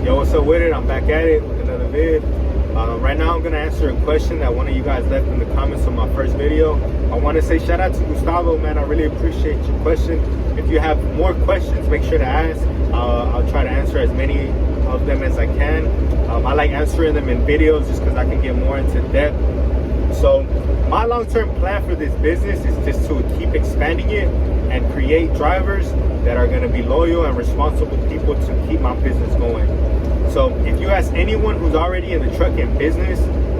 Yo, what's up with it? I'm back at it with another vid. Right now I'm going to answer a question that one of you guys left in the comments on my first video. I want to say shout out to Gustavo, man. I really appreciate your question. If you have more questions, make sure to ask. I'll try to answer as many of them as I can. I like answering them in videos just because I can get more into depth. So my long-term plan for this business is just to keep expanding it and create drivers that are going to be loyal and responsible people to keep my business going. So if you ask anyone who's already in the trucking business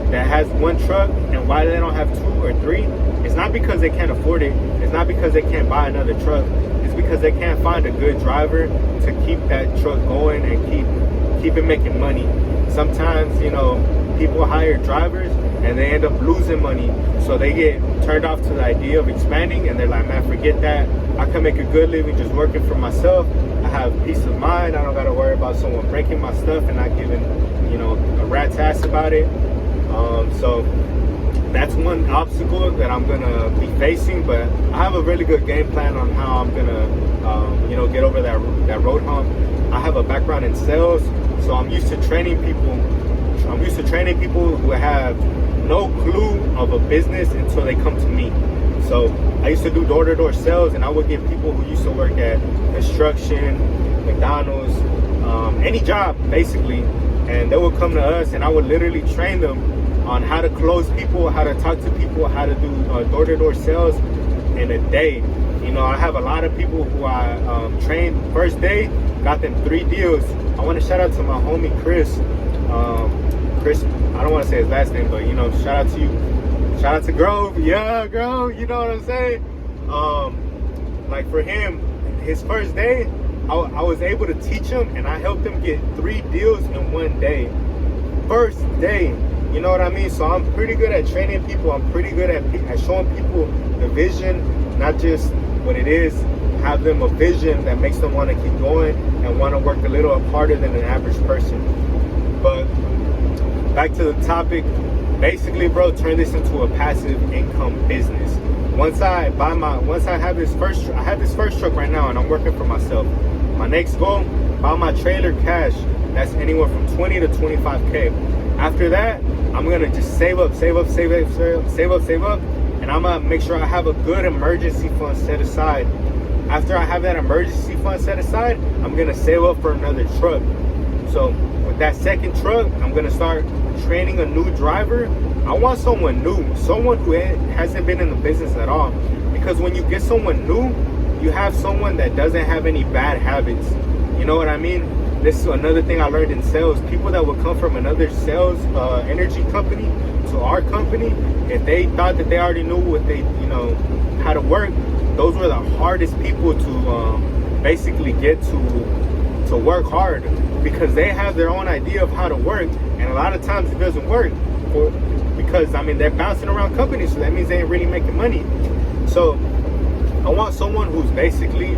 that has one truck and why they don't have two or three, it's not because they can't afford it. It's not because they can't buy another truck. It's because they can't find a good driver to keep that truck going and keep it making money. Sometimes, you know, people hire drivers and they end up losing money. So they get turned off to the idea of expanding and they're like, man, forget that. I can make a good living just working for myself. I have peace of mind. I don't got to worry about someone breaking my stuff and not giving, you know, a rat's ass about it. So that's one obstacle that I'm going to be facing, but I have a really good game plan on how I'm going to, you know, get over that road hump. I have a background in sales, so I'm used to training people. I'm used to training people who have no clue of a business until they come to me. So I used to do door-to-door sales, and I would get people who used to work at construction, McDonald's, any job basically, and they would come to us and I would literally train them on how to close people, how to talk to people, how to do door-to-door sales in a day. You know, I have a lot of people who I trained first day, got them 3 deals. I want to shout out to my homie Chris. Chris, I don't want to say his last name, but you know, shout out to you. Shout out to Grove. Yeah, Grove, you know what I'm saying? Like for him, his first day, I was able to teach him and I helped him get 3 deals in 1 day. First day, you know what I mean? So I'm pretty good at training people. I'm pretty good at showing people the vision, not just what it is, have them a vision that makes them want to keep going and want to work a little harder than an average person. But back to the topic, basically, bro, turn this into a passive income business. Once I have this first truck right now and I'm working for myself. My next goal, buy my trailer cash. That's anywhere from 20 to 25K. After that, I'm gonna just save up, and I'm gonna make sure I have a good emergency fund set aside. After I have that emergency fund set aside, I'm gonna save up for another truck. So with that second truck, I'm gonna start training a new driver. I want someone new, someone who hasn't been in the business at all. Because when you get someone new, you have someone that doesn't have any bad habits. You know what I mean? This is another thing I learned in sales. People that would come from another sales energy company to our company, if they thought that they already knew what they, you know, how to work, those were the hardest people to basically get to work hard, because they have their own idea of how to work, and a lot of times it doesn't work because I mean they're bouncing around companies, so that means they ain't really making money. So I want someone who's basically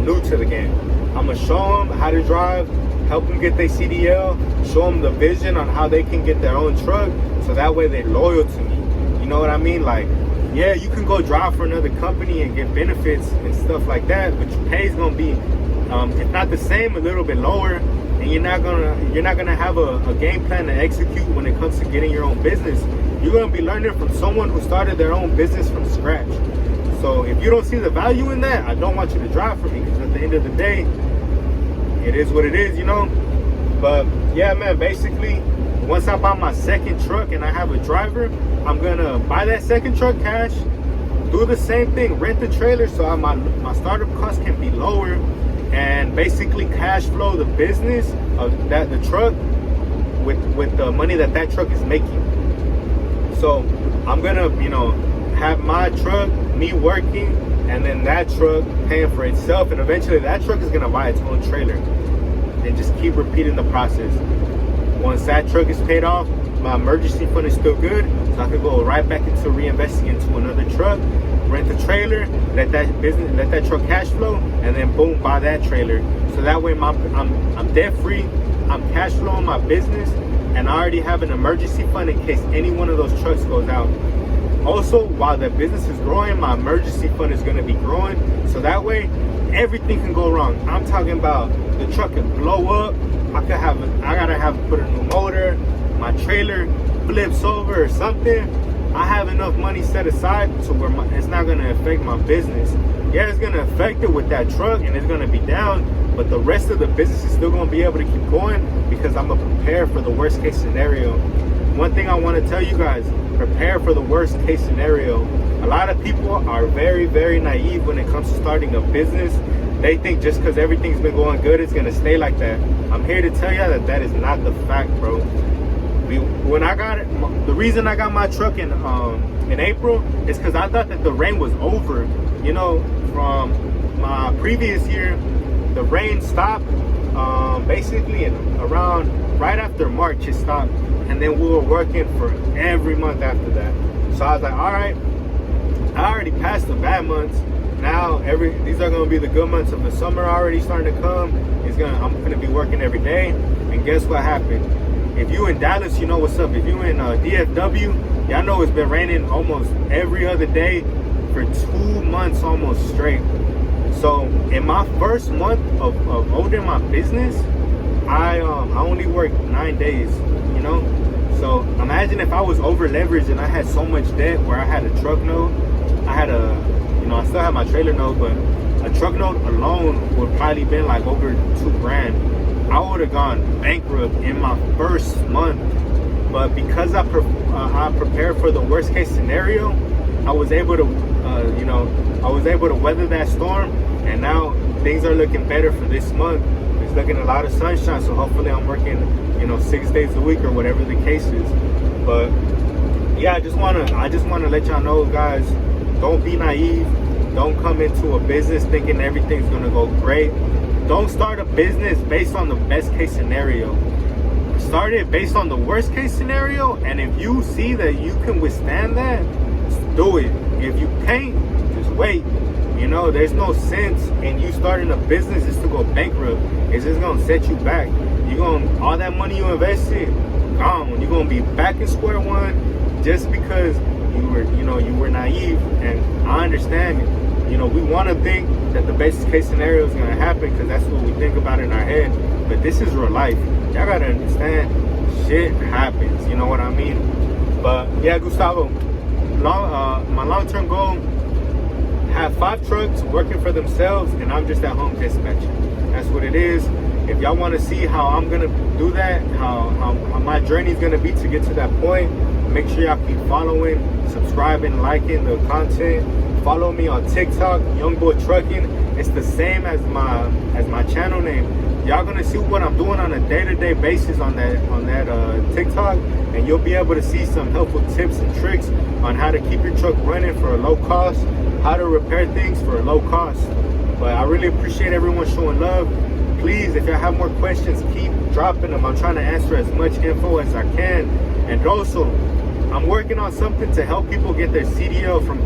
new to the game. I'm gonna show them how to drive, help them get their CDL, show them the vision on how they can get their own truck, so that way they're loyal to me. You know what I mean? Like, yeah, you can go drive for another company and get benefits and stuff like that, but your pay is gonna be, if not the same, a little bit lower, and you're not gonna have a game plan to execute when it comes to getting your own business. You're gonna be learning from someone who started their own business from scratch. So if you don't see the value in that, I don't want you to drive for me, because at the end of the day, it is what it is, you know. But yeah, man, basically, once I buy my second truck and I have a driver, I'm gonna buy that second truck cash, do the same thing, rent the trailer so my startup cost can be lower, and basically cash flow the business of the truck with the money that truck is making. So I'm gonna, you know, have my truck, me working, and then that truck paying for itself, and eventually that truck is gonna buy its own trailer, and just keep repeating the process. Once that truck is paid off, my emergency fund is still good, so I could go right back into reinvesting into another truck, rent the trailer, let that truck cash flow, and then boom, buy that trailer. So that way I'm debt free, I'm cash flowing my business, and I already have an emergency fund in case any one of those trucks goes out. Also, while the business is growing, my emergency fund is going to be growing, so that way everything can go wrong. I'm talking about the truck can blow up, I have to put a new motor, my trailer flips over or something, I have enough money set aside to where it's not going to affect my business. Yeah, it's going to affect it with that truck and it's going to be down, but the rest of the business is still going to be able to keep going because I'm going to prepare for the worst case scenario. One thing I want to tell you guys, prepare for the worst case scenario. A lot of people are very, very naive when it comes to starting a business. They think just because everything's been going good, it's going to stay like that. I'm here to tell you that that is not the fact, bro. When I got it, the reason I got my truck in April is because I thought that the rain was over. You know, from my previous year, the rain stopped basically around right after March. It stopped, and then we were working for every month after that. So I was like, all right, I already passed the bad months. Now these are gonna be the good months of the summer already starting to come. I'm gonna be working every day, and guess what happened? If you in Dallas, you know what's up. If you in DFW, y'all know it's been raining almost every other day for 2 months almost straight. So in my first month of owning my business, I only worked 9 days, you know? So imagine if I was over leveraged and I had so much debt where I had a truck note, I still have my trailer note, but a truck note alone would probably been like over $2,000. I would have gone bankrupt in my first month. But because I prepared for the worst case scenario, I was able to, weather that storm, and now things are looking better for this month. It's looking a lot of sunshine, so hopefully I'm working, 6 days a week or whatever the case is. But yeah, I just wanna let y'all know, guys, don't be naive. Don't come into a business thinking everything's gonna go great. Don't start a business based on the best case scenario. Start it based on the worst case scenario, and if you see that you can withstand that, do it. If you can't, just wait. There's no sense in you starting a business just to go bankrupt. It's just gonna set you back. All that money you invested, gone. You're gonna be back in square one just because you were naive. And I understand it. We want to think that the best case scenario is going to happen because that's what we think about in our head. But this is real life. Y'all got to understand, shit happens. You know what I mean? But yeah, Gustavo, my long-term goal, have 5 trucks working for themselves, and I'm just at home dispatching. That's what it is. If y'all want to see how I'm going to do that, how my journey is going to be to get to that point, make sure y'all keep following, subscribing, liking the content. Follow me on TikTok, Young Boy Trucking. It's the same as my channel name. Y'all gonna see what I'm doing on a day-to-day basis on that TikTok, and you'll be able to see some helpful tips and tricks on how to keep your truck running for a low cost, how to repair things for a low cost. But I really appreciate everyone showing love. Please, if y'all have more questions, keep dropping them. I'm trying to answer as much info as I can. And also, I'm working on something to help people get their CDL from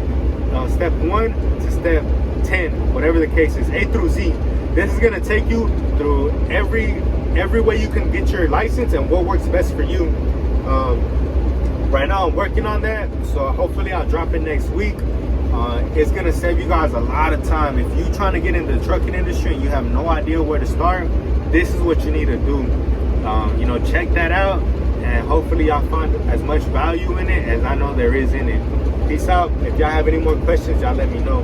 step 1 to step 10, whatever the case is, A through Z. This is going to take you through every way you can get your license and what works best for you. Right now I'm working on that, so hopefully I'll drop it next week. It's going to save you guys a lot of time. If you're trying to get into the trucking industry and you have no idea where to start, this is what you need to do. Check that out, and hopefully y'all find as much value in it as I know there is in it. Peace out. If y'all have any more questions, y'all let me know.